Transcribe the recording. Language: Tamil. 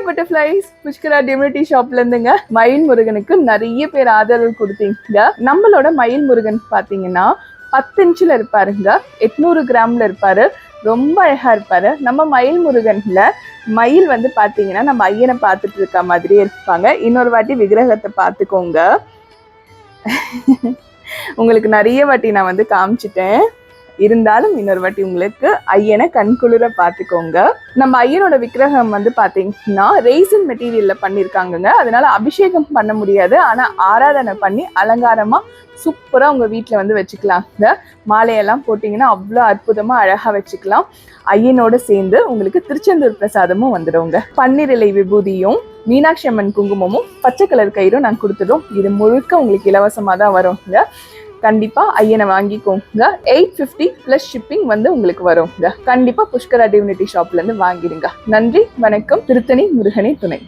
பட்டர்ஃப்ளைஸ் புஷ்கரா டிவினிட்டி ஷாப்ல இருந்துங்க. மயில் முருகனுக்கு நிறைய பேர் ஆதரவு கொடுத்தீங்க. நம்மளோட மயில் முருகன் பாத்தீங்கன்னா 10 இன்ச்சில் இருப்பாருங்க, 800 கிராம்ல இருப்பாரு, ரொம்ப அழகா இருப்பாரு. நம்ம மயில் முருகன்ல மயில் வந்து பாத்தீங்கன்னா நம்ம ஐயனை பார்த்துட்டு இருக்க மாதிரியே இருப்பாங்க. இன்னொரு வாட்டி விக்கிரகத்தை பார்த்துக்கோங்க. உங்களுக்கு நிறைய வாட்டி நான் வந்து காமிச்சிட்டேன், இருந்தாலும் இன்னொரு வாட்டி உங்களுக்கு ஐயனை கண்குளிர பார்த்துக்கோங்க. நம்ம ஐயனோட விக்கிரகம் வந்து பாத்தீங்கன்னா ரெய்சின் மெட்டீரியல்ல பண்ணியிருக்காங்கங்க. அதனால அபிஷேகம் பண்ண முடியாது, ஆனா ஆராதனை பண்ணி அலங்காரமா சூப்பரா உங்க வீட்டுல வந்து வச்சுக்கலாங்க. மாலையெல்லாம் போட்டீங்கன்னா அவ்வளோ அற்புதமா அழகா வச்சுக்கலாம். ஐயனோட சேர்ந்து உங்களுக்கு திருச்செந்தூர் பிரசாதமும் வந்துடுங்க. பன்னீர் இலை விபூதியும் மீனாட்சி அம்மன் குங்குமமும் பச்சை கலர் கயிறும் நாங்கள் கொடுத்துடும். இது முழுக்க உங்களுக்கு இலவசமா தான் வருங்க. கண்டிப்பா ஐயனை வாங்கிக்கோங்க. 850 பிளஸ் ஷிப்பிங் வந்து உங்களுக்கு வருங்க. கண்டிப்பா புஷ்கரா டிவினிட்டி ஷாப்ல இருந்து வாங்கிடுங்க. நன்றி, வணக்கம். திருத்தணி முருகனே துணை.